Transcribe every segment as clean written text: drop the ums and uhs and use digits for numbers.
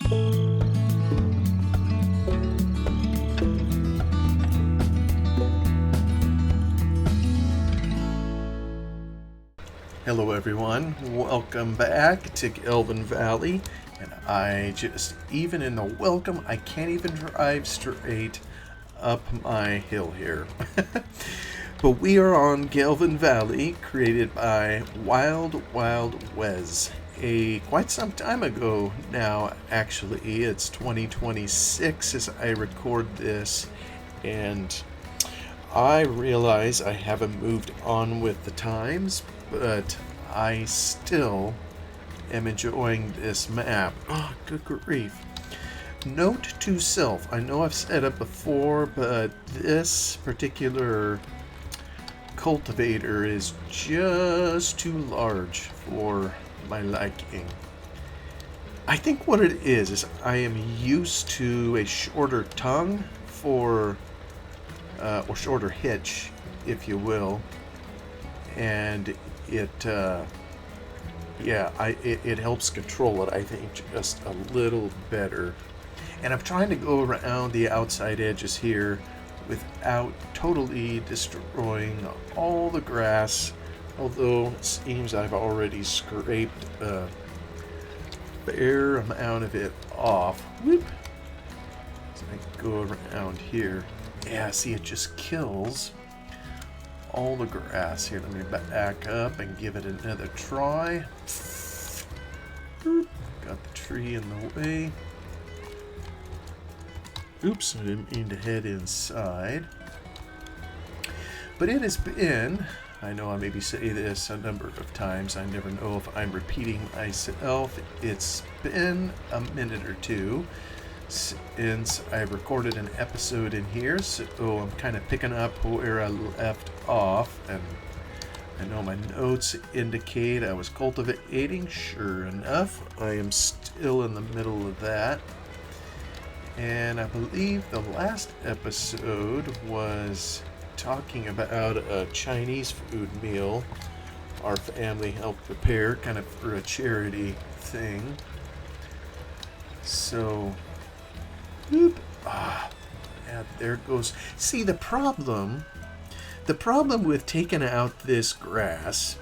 Hello everyone, welcome back to Gelvin Valley, and even in the welcome, I can't even drive straight up my hill here. But we are on Gelvin Valley, created by Wild Wes, quite some time ago now actually. It's 2026 as I record this, and I realize I haven't moved on with the times, but I still am enjoying this map. Oh, good grief. Note to self, I know I've said it before, but this particular cultivator is just too large for my liking. I think what it is I am used to a shorter tongue or shorter hitch, if you will, and it helps control it, I think, just a little better. And I'm trying to go around the outside edges here without totally destroying all the grass, although it seems I've already scraped a fair amount of it off. Whoop! So I go around here. Yeah, see, it just kills all the grass. Here, let me back up and give it another try. Boop. Got the tree in the way. Oops, I didn't mean to head inside. But it has been, I know I maybe say this a number of times, I never know if I'm repeating myself. It's been a minute or two since I recorded an episode in here, so I'm kind of picking up where I left off, and I know my notes indicate I was cultivating. Sure enough, I am still in the middle of that, and I believe the last episode was talking about a Chinese food meal our family helped prepare, kind of for a charity thing. So whoop. Yeah, there it goes. See, the problem with taking out this grass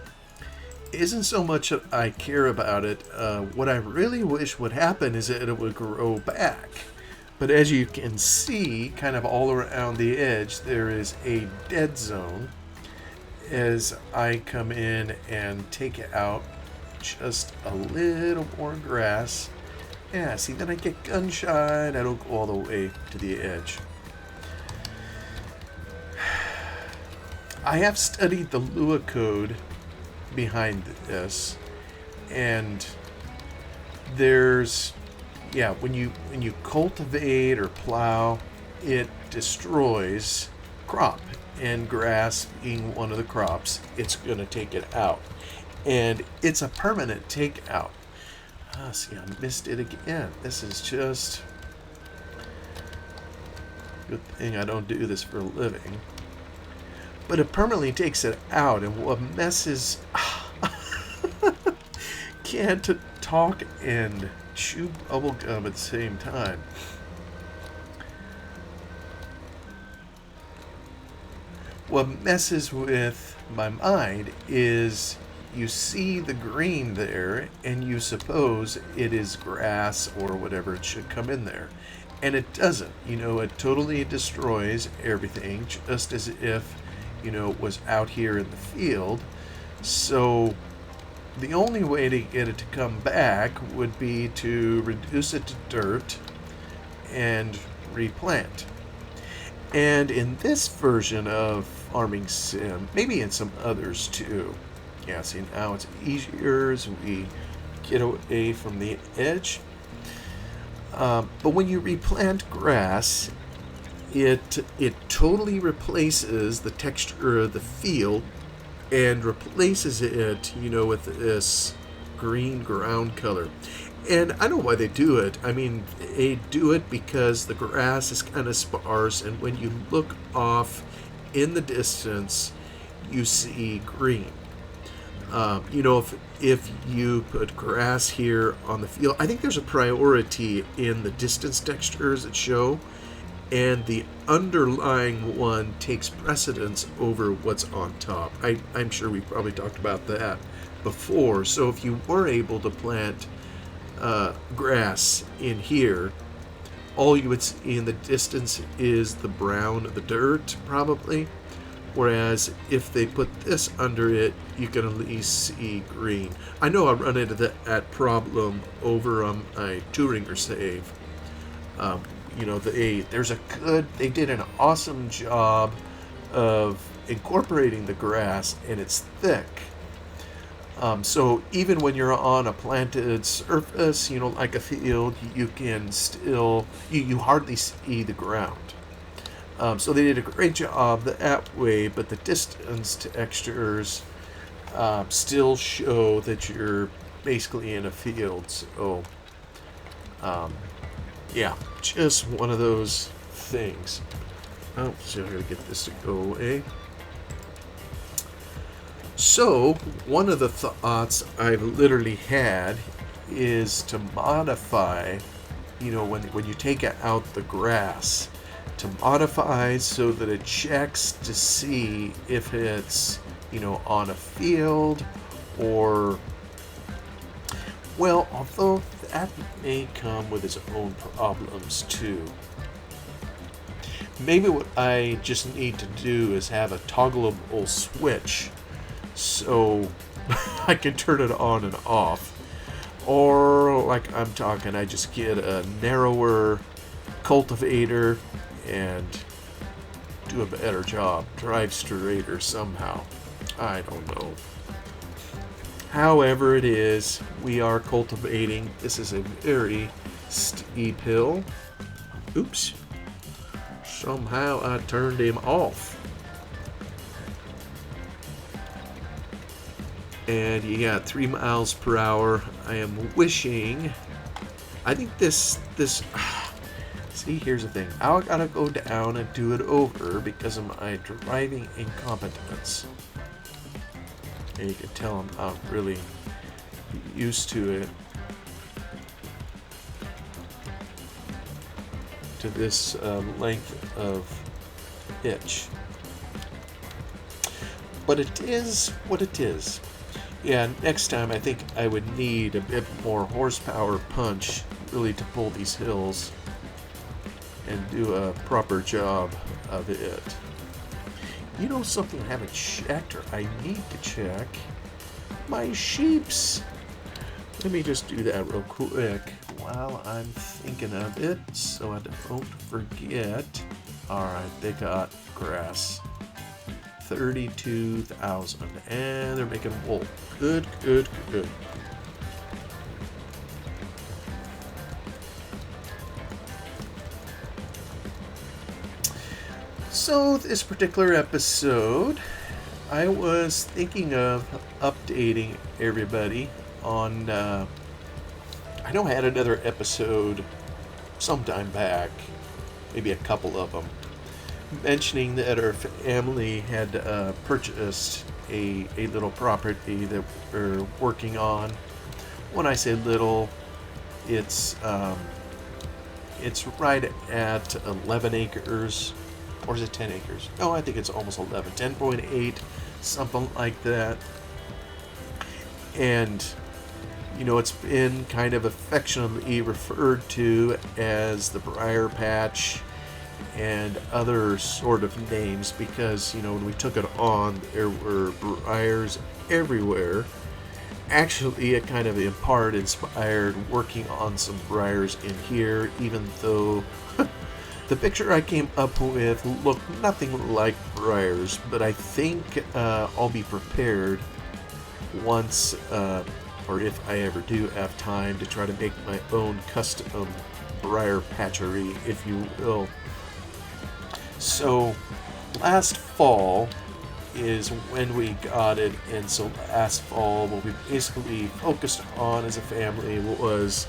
isn't so much that I care about it. What I really wish would happen is that it would grow back. But as you can see, kind of all around the edge, there is a dead zone as I come in and take out just a little more grass. Yeah, see, then I get gun shy and I don't go all the way to the edge. I have studied the Lua code behind this, and there's, when you cultivate or plow, it destroys crop, and grass being one of the crops, it's going to take it out, and it's a permanent takeout. See, I missed it again. This is just... good thing I don't do this for a living. But it permanently takes it out, and what messes... can't talk and chew bubblegum at the same time. What messes with my mind is you see the green there, and you suppose it is grass or whatever it should come in there. And it doesn't. It totally destroys everything, just as if, it was out here in the field. So the only way to get it to come back would be to reduce it to dirt and replant. And in this version of Farming Sim, maybe in some others too, yeah, see, now it's easier as we get away from the edge. But when you replant grass, it totally replaces the texture of the field and replaces it, with this green ground color. And I know why they do it. I mean, they do it because the grass is kind of sparse, and when you look off in the distance, you see green. If you put grass here on the field, I think there's a priority in the distance textures that show, and the underlying one takes precedence over what's on top. I'm sure we probably talked about that before. So if you were able to plant grass in here, all you would see in the distance is the brown of the dirt, probably. Whereas if they put this under it, you can at least see green. I know I run into that problem over on my Touring save. They did an awesome job of incorporating the grass, and it's thick. So even when you're on a planted surface, like a field, you can still, you hardly see the ground. So they did a great job that way, but the distance textures still show that you're basically in a field. So, yeah, just one of those things. Oh, so I gotta get this to go away. So, one of the thoughts I've literally had is to modify, when you take out the grass, to modify so that it checks to see if it's, on a field or, well, although that may come with its own problems too. Maybe what I just need to do is have a toggleable switch so I can turn it on and off. Or, like I'm talking, I just get a narrower cultivator and do a better job, drive straighter somehow. I don't know. However it is, we are cultivating. This is a very steep hill. Oops. Somehow I turned him off. And you got 3 miles per hour. I am wishing, I think this see, here's the thing. I gotta go down and do it over because of my driving incompetence. And you can tell I'm not really used to it. To this length of pitch. But it is what it is. Yeah, next time I think I would need a bit more horsepower punch really to pull these hills and do a proper job of it. Something I haven't checked, or I need to check? My sheeps! Let me just do that real quick while I'm thinking of it so I don't forget. Alright, they got grass. 32,000, and they're making wool. Good. So this particular episode, I was thinking of updating everybody on, I know I had another episode sometime back, maybe a couple of them, mentioning that our family had purchased a little property that we're working on. When I say little, it's right at 11 acres. Or is it 10 acres? No, I think it's almost 11. 10.8, something like that. And, it's been kind of affectionately referred to as the Briar Patch and other sort of names because, when we took it on, there were briars everywhere. Actually, it kind of in part inspired working on some briars in here, even though the picture I came up with looked nothing like briars, but I think I'll be prepared once, or if I ever do have time, to try to make my own custom briar patchery, if you will. So, last fall is when we got it, and so last fall what we basically focused on as a family was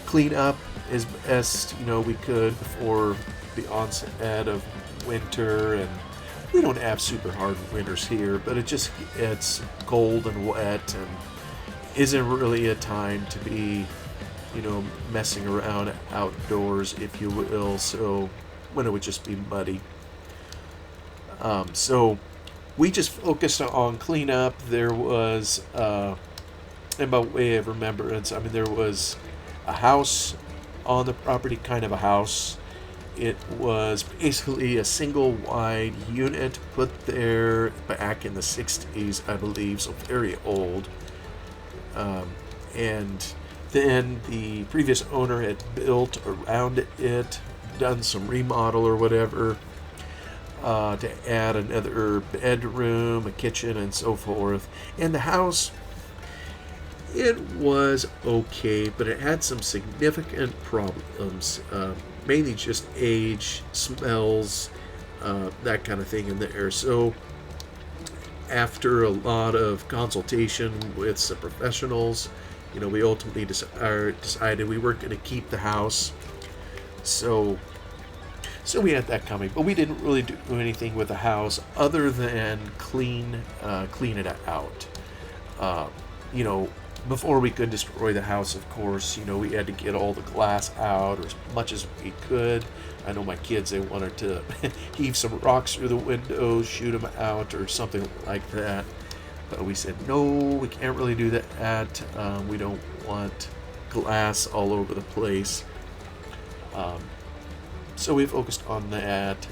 clean up as best we could before the onset of winter, and we don't have super hard winters here, but it's cold and wet and isn't really a time to be, messing around outdoors, if you will. So when it would just be muddy. So we just focused on cleanup. There was, and by way of remembrance, there was a house on the property, kind of a house. It was basically a single wide unit put there back in the 60s, I believe, so very old. And then the previous owner had built around it, done some remodel or whatever, to add another bedroom, a kitchen, and so forth. And the house, it was okay, but it had some significant problems, mainly just age, smells, that kind of thing in there. So after a lot of consultation with some professionals, we ultimately decided we weren't going to keep the house. So we had that coming, but we didn't really do anything with the house other than clean it out. Before we could destroy the house, of course, we had to get all the glass out, or as much as we could. I know my kids, they wanted to heave some rocks through the windows, shoot them out, or something like that. But we said, no, we can't really do that. We don't want glass all over the place. So we focused on that.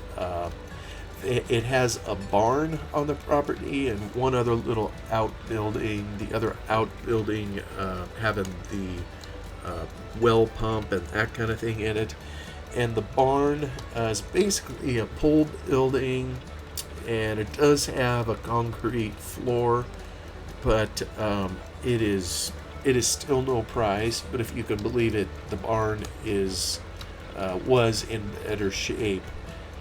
It has a barn on the property and one other little outbuilding. The other outbuilding having the well pump and that kind of thing in it. And the barn is basically a pole building, and it does have a concrete floor, but it is still no price. But if you can believe it, the barn was in better shape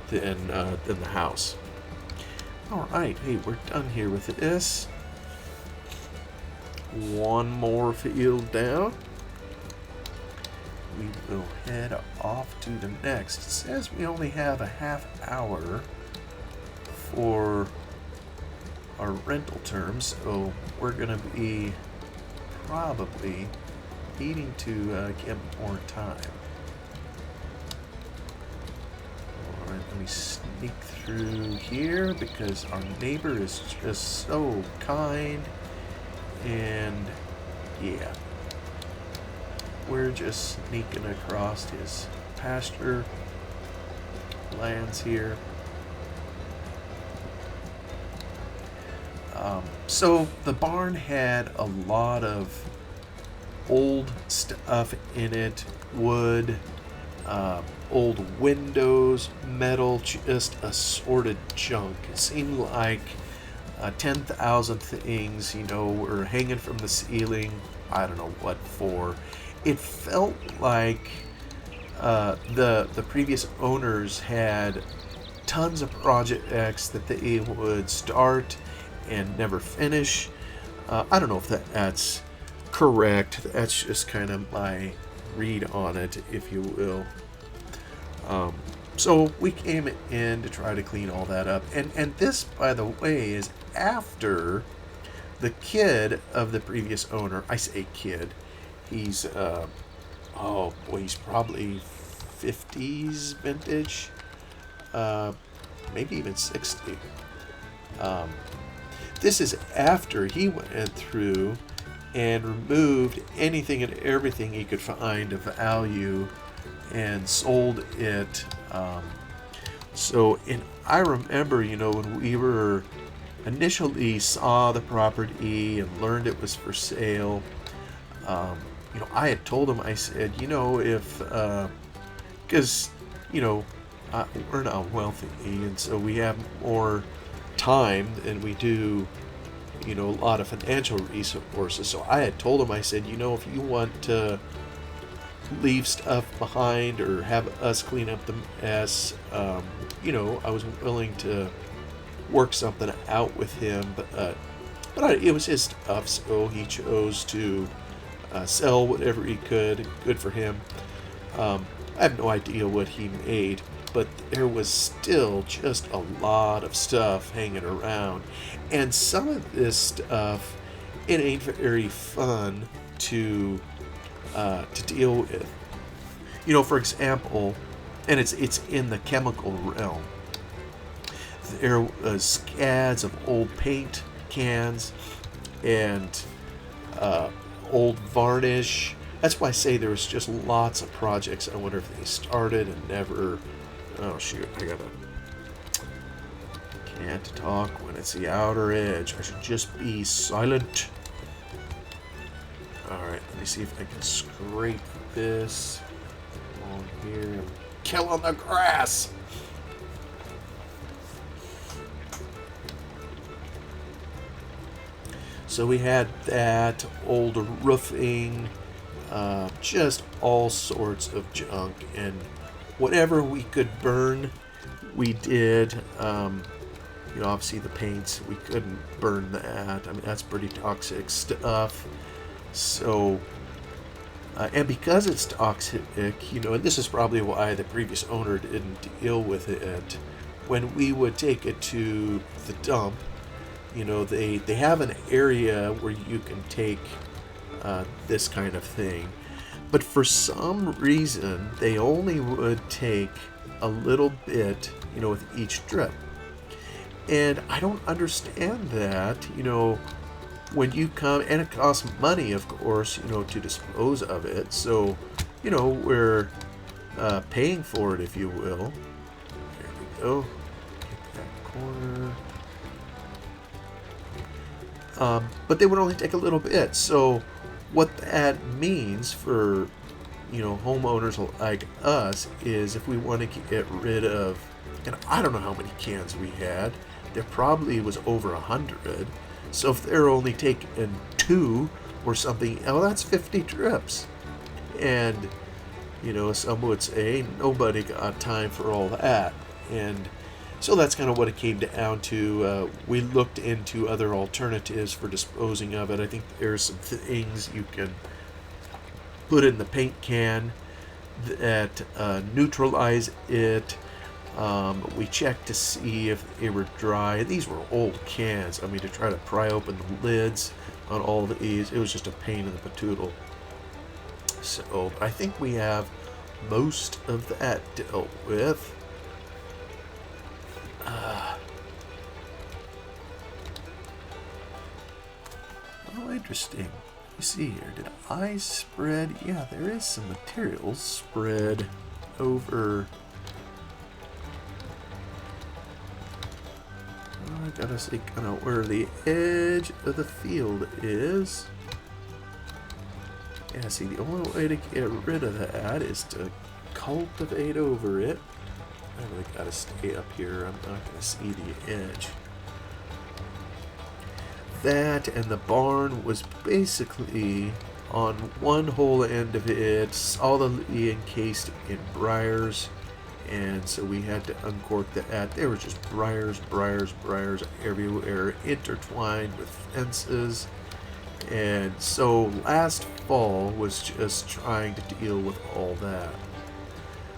than the house. All right, hey, we're done here with this. One more field down. We will head off to the next. It says we only have a half hour for our rental terms, so we're gonna be probably needing to get more time. Let me sneak through here because our neighbor is just so kind, and yeah, we're just sneaking across his pasture lands here. So the barn had a lot of old stuff in it, wood, old windows, metal, just assorted junk. It seemed like 10,000 things, were hanging from the ceiling. I don't know what for. It felt like the previous owners had tons of projects that they would start and never finish. I don't know if that's correct. That's just kind of my read on it, if you will. So we came in to try to clean all that up. And this, by the way, is after the kid of the previous owner. I say kid. He's, he's probably 50s vintage. Maybe even 60. This is after he went through and removed anything and everything he could find of value and sold it. And I remember, when we were initially saw the property and learned it was for sale, I had told him, I said, if, because, we're not wealthy, and so we have more time than we do, a lot of financial resources. So I had told him, I said, if you want to leave stuff behind or have us clean up the mess, I was willing to work something out with him, but it was his stuff, so he chose to sell whatever he could. Good for him. I have no idea what he made, but there was still just a lot of stuff hanging around. And some of this stuff, it ain't very fun to deal with. For example, and it's in the chemical realm. There was scads of old paint cans and old varnish. That's why I say there was just lots of projects. I wonder if they started and never. Oh shoot! Can't talk when it's the outer edge. I should just be silent. All right, let me see if I can scrape this on here. Killing the grass. So we had that, old roofing, just all sorts of junk, and whatever we could burn, we did. Obviously the paints, we couldn't burn that. I mean, that's pretty toxic stuff. So, and because it's toxic, and this is probably why the previous owner didn't deal with it, when we would take it to the dump, they have an area where you can take this kind of thing. But for some reason, they only would take a little bit, with each drip. And I don't understand that, when you come, and it costs money, of course, to dispose of it. So, we're paying for it, if you will. There we go. Get that corner. But they would only take a little bit. So what that means for, homeowners like us is if we want to get rid of, and I don't know how many cans we had, there probably was over 100. So if they're only taking 2 or something, that's 50 trips. And, some would say nobody got time for all that. And so that's kind of what it came down to. We looked into other alternatives for disposing of it. I think there's some things you can put in the paint can that neutralize it. We checked to see if they were dry. These were old cans. I mean, to try to pry open the lids on all of these, it was just a pain in the patoodle. So I think we have most of that dealt with. Oh, interesting. You see here, did I spread? Yeah, there is some material spread over. I gotta see kind of where the edge of the field is. Yeah, see, the only way to get rid of that is to cultivate over it. I really gotta stay up here. I'm not gonna see the edge. That and the barn was basically on one whole end of it, solidly encased in briars, and so we had to uncork that. There were just briars everywhere, intertwined with fences. And so last fall was just trying to deal with all that.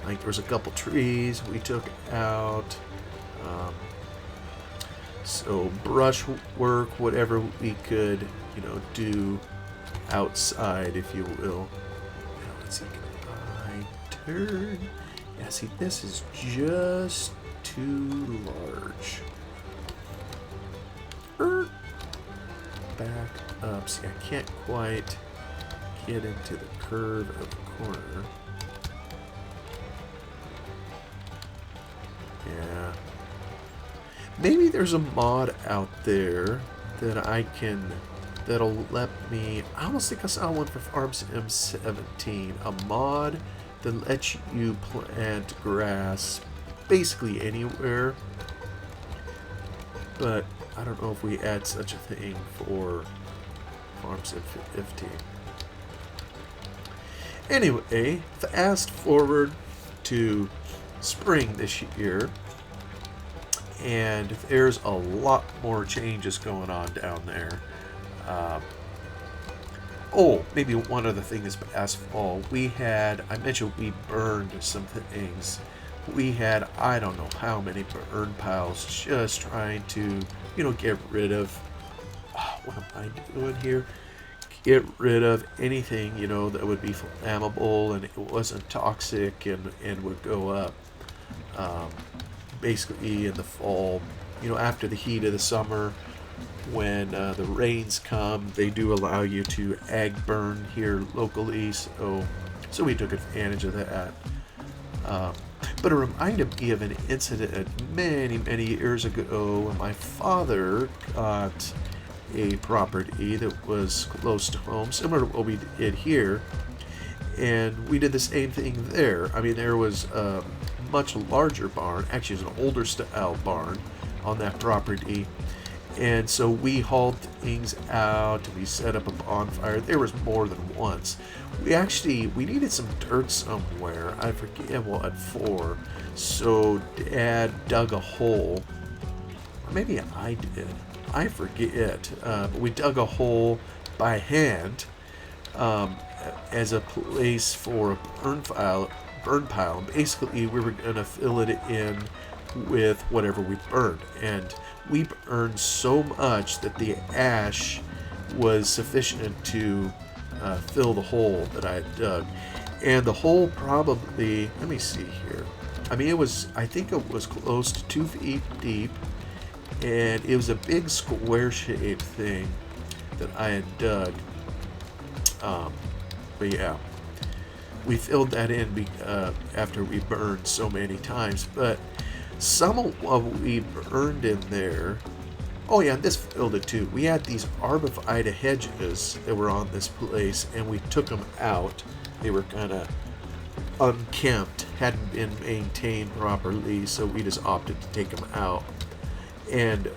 Like, there was a couple trees we took out. So brush work, whatever we could, do outside, if you will. Now let's see, can I turn? Yeah, see, this is just too large. Back up. See, I can't quite get into the curve of the corner. Yeah. Maybe there's a mod out there that that'll let me. I almost think I saw one for Farm Sim 17. A mod that lets you plant grass basically anywhere. But I don't know if we add such a thing for Farm Sim 15. Anyway, fast forward to spring this year, and there's a lot more changes going on down there. Maybe one other thing is past fall. I mentioned we burned some things. we had, I don't know how many burn piles, just trying to, get rid of, what am I doing here? Get rid of anything, that would be flammable and it wasn't toxic and would go up. Um, Basically in the fall, after the heat of the summer, when the rains come, they do allow you to ag burn here locally, so we took advantage of that. Um, but it reminded me of an incident many, many years ago when my father got a property that was close to home, similar to what we did here, and we did the same thing there. I mean, there was a much larger barn, actually, it was an older style barn on that property. And so we hauled things out and we set up a bonfire. There was more than once. We needed some dirt somewhere. I forget what for. So Dad dug a hole. Or maybe I did. I forget. But we dug a hole by hand um, as a place for a burn pile. Basically, we were going to fill it in with whatever we burned. And we burned so much that the ash was sufficient to fill the hole that I had dug. And the hole probably, let me see here. I mean, I think it was close to 2 feet deep. And it was a big square shaped thing that I had dug. But yeah, we filled that in after we burned so many times. But some of what we burned in there, oh yeah, this filled it too. We had these arborvitae hedges that were on this place, and we took them out. They were kind of unkempt, hadn't been maintained properly, so we just opted to take them out. And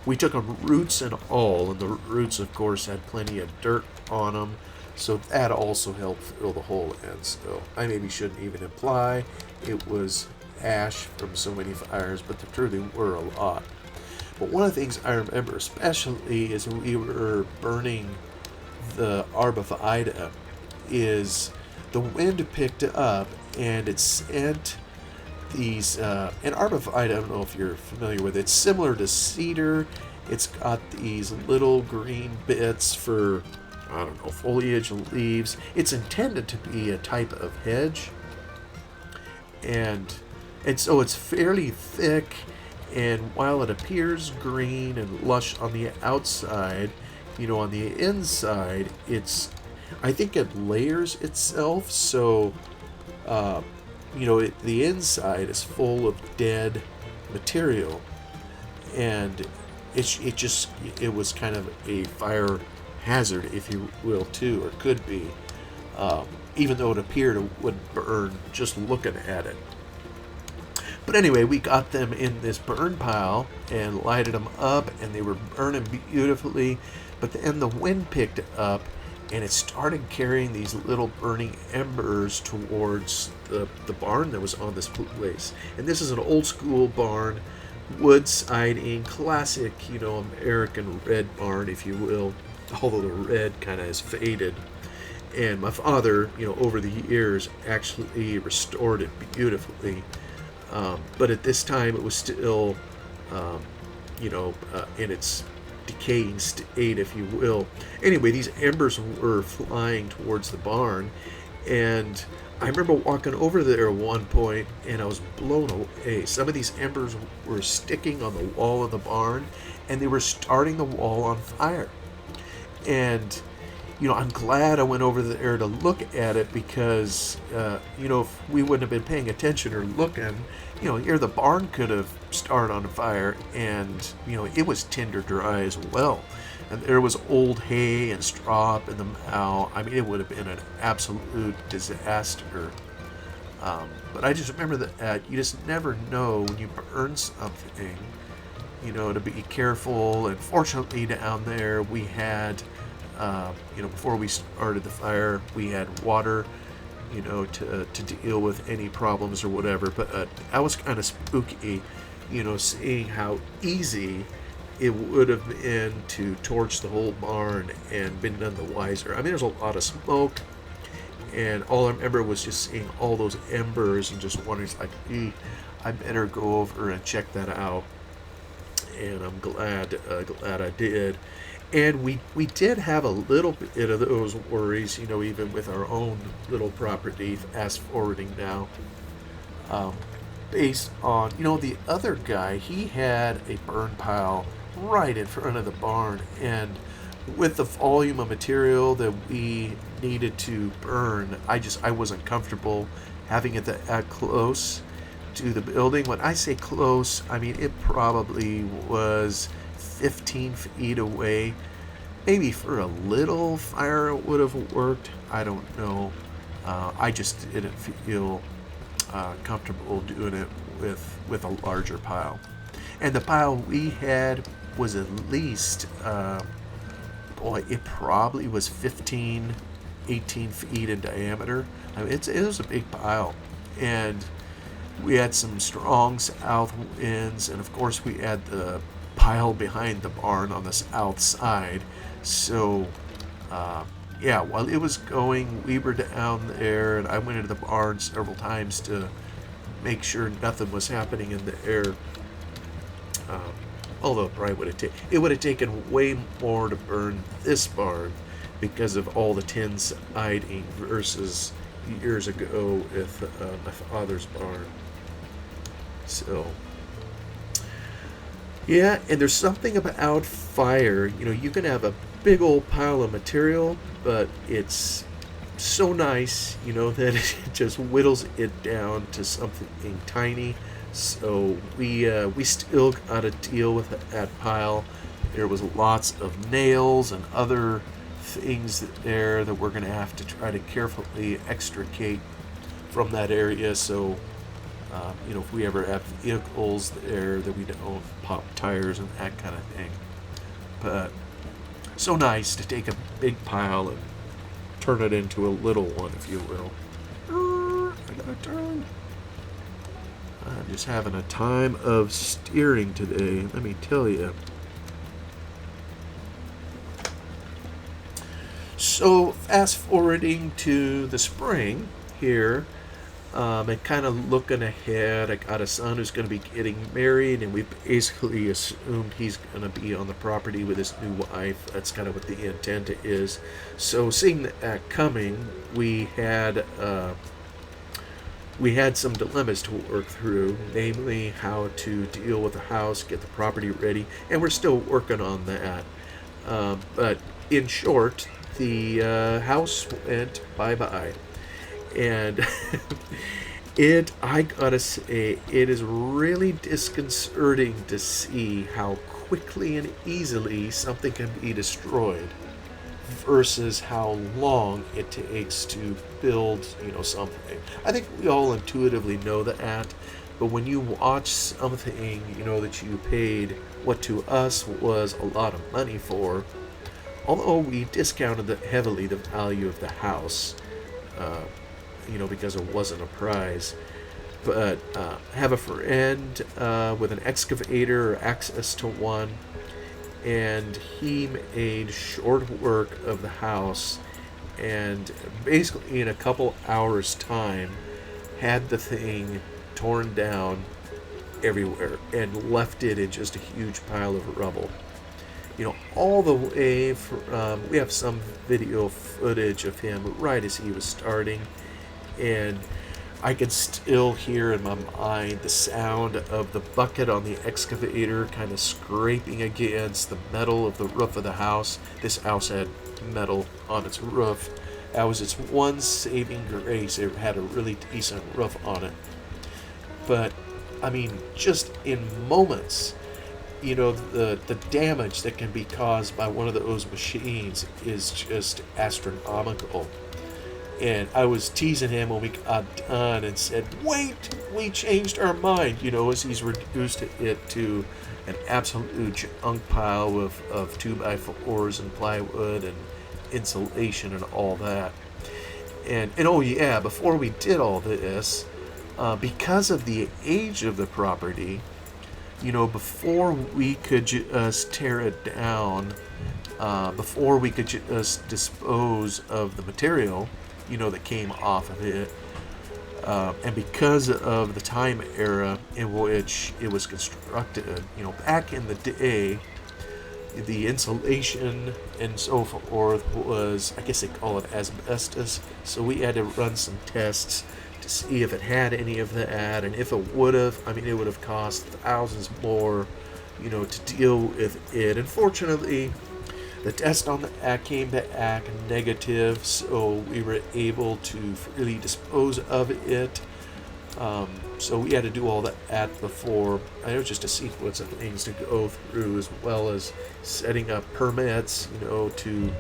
we took them roots and all, and the roots, of course, had plenty of dirt on them, so that also helped fill the hole in. So I maybe shouldn't even imply it was ash from so many fires, but there truly were a lot. But one of the things I remember especially is we were burning the arborvitae, is the wind picked up and it sent these, and arborvitae, I don't know if you're familiar with it, it's similar to cedar. It's got these little green bits for, I don't know, foliage and leaves. It's intended to be a type of hedge, and so it's fairly thick, and while it appears green and lush on the outside, on the inside, I think it layers itself, so, the inside is full of dead material, and it was kind of a fire hazard, if you will, too, or could be, even though it appeared it would burn just looking at it. But anyway, we got them in this burn pile and lighted them up, and they were burning beautifully. But then the wind picked up, and it started carrying these little burning embers towards the barn that was on this place. And this is an old school barn, wood siding, classic, American red barn, if you will, although the red kind of has faded. And my father, over the years, actually restored it beautifully. But at this time, it was still, in its decaying state, if you will. Anyway, these embers were flying towards the barn, and I remember walking over there at one point, and I was blown away. Some of these embers were sticking on the wall of the barn, and they were starting the wall on fire. And I'm glad I went over there to look at it, because, if we wouldn't have been paying attention or looking, here the barn could have started on fire, and, it was tinder dry as well. And there was old hay and straw up in the mow. I mean, it would have been an absolute disaster. But I just remember that you just never know when you burn something, to be careful. And fortunately down there we had, before we started the fire, we had water, to deal with any problems or whatever. But that was kind of spooky, seeing how easy it would have been to torch the whole barn and been none the wiser. I mean, there's a lot of smoke, And all I remember was just seeing all those embers and just wondering, like, I better go over and check that out. And I'm glad I did. And we did have a little bit of those worries, even with our own little property. Fast forwarding now, um, based on the other guy, he had a burn pile right in front of the barn, and with the volume of material that we needed to burn, I wasn't comfortable having it that close to the building. When I say close, I mean it probably was 15 feet away. Maybe for a little fire it would have worked. I don't know. I just didn't feel comfortable doing it with a larger pile. And the pile we had was at least, it probably was 15, 18 feet in diameter. I mean, it was a big pile. And we had some strong south winds, and of course we had the pile behind the barn on the south side. So, while it was going, we were down there, and I went into the barn several times to make sure nothing was happening in the air. Although it would have taken way more to burn this barn because of all the tin siding versus years ago with my father's barn. So, yeah, and there's something about fire. You can have a big old pile of material, but it's so nice, that it just whittles it down to something tiny. So we still got to deal with that pile. There was lots of nails and other things there that we're going to have to try to carefully extricate from that area. So, if we ever have vehicles there, that we don't pop tires and that kind of thing. But so nice to take a big pile and turn it into a little one, if you will. I gotta turn. I'm just having a time of steering today, let me tell you. So, fast forwarding to the spring here, and kind of looking ahead, I got a son who's going to be getting married, and we basically assumed he's going to be on the property with his new wife. That's kind of what the intent is. So, seeing that coming, we had some dilemmas to work through, namely how to deal with the house, get the property ready, and we're still working on that. But in short, the house went bye-bye. And I gotta say, it is really disconcerting to see how quickly and easily something can be destroyed versus how long it takes to build, something. I think we all intuitively know that, but when you watch something, that you paid what to us was a lot of money for, although we discounted heavily the value of the house, because it wasn't a prize. But have a friend with an excavator or access to one, and he made short work of the house, and basically in a couple hours time had the thing torn down everywhere and left it in just a huge pile of rubble. All the way from, we have some video footage of him right as he was starting, and I can still hear in my mind the sound of the bucket on the excavator kind of scraping against the metal of the roof of the house. This house had metal on its roof. That was its one saving grace. It had a really decent roof on it. But, I mean, just in moments, the damage that can be caused by one of those machines is just astronomical. And I was teasing him when we got done and said, wait, we changed our mind, as he's reduced it to an absolute junk pile of 2x4s and plywood and insulation and all that. And oh yeah, before we did all this, because of the age of the property, before we could just tear it down, before we could just dispose of the material, that came off of it. And because of the time era in which it was constructed, back in the day, the insulation and so forth was, I guess they call it asbestos. So we had to run some tests to see if it had any of that, and if it would have, it would have cost thousands more, to deal with it. Unfortunately, the test on that came back negative, so we were able to freely dispose of it. So we had to do all that before. I know just a sequence of things to go through, as well as setting up permits, to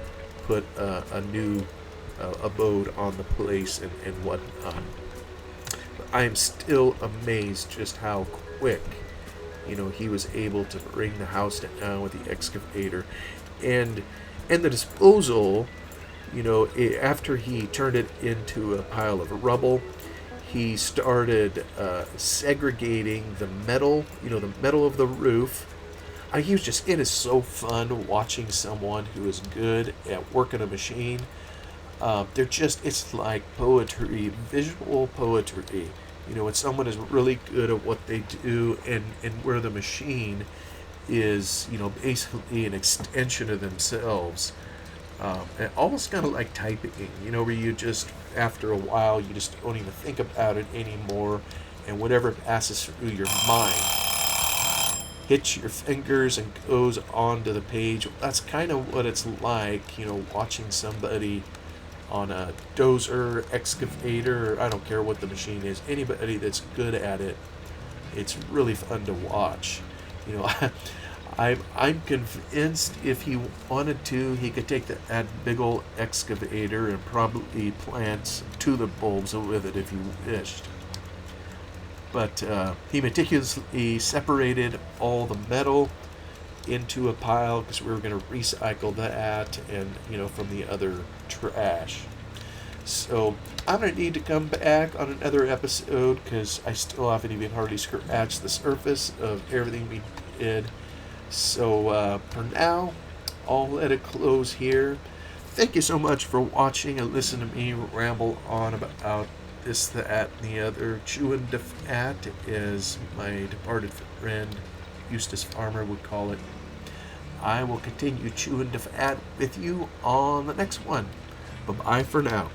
put a new abode on the place and whatnot. But I am still amazed just how quick, he was able to bring the house down with the excavator, and the disposal. After he turned it into a pile of rubble, he started segregating the metal, the metal of the roof. It is so fun watching someone who is good at working a machine. It's like poetry, visual poetry. When someone is really good at what they do, and where the machine is, basically an extension of themselves. And almost kind of like typing, where you just, after a while, you just don't even think about it anymore, and whatever passes through your mind hits your fingers and goes onto the page. That's kind of what it's like, watching somebody on a dozer, excavator, I don't care what the machine is, anybody that's good at it, it's really fun to watch. I'm convinced if he wanted to, he could take that big old excavator and probably plant some tulip bulbs with it if he wished. But he meticulously separated all the metal into a pile, because we were going to recycle that and, from the other trash. So I'm going to need to come back on another episode, because I still haven't even hardly scratched the surface of everything we did. So for now, I'll let it close here. Thank you so much for watching and listening to me ramble on about this, that, and the other. Chewing the fat, as my departed friend Eustace Farmer would call it. I will continue chewing the fat with you on the next one. Bye-bye for now.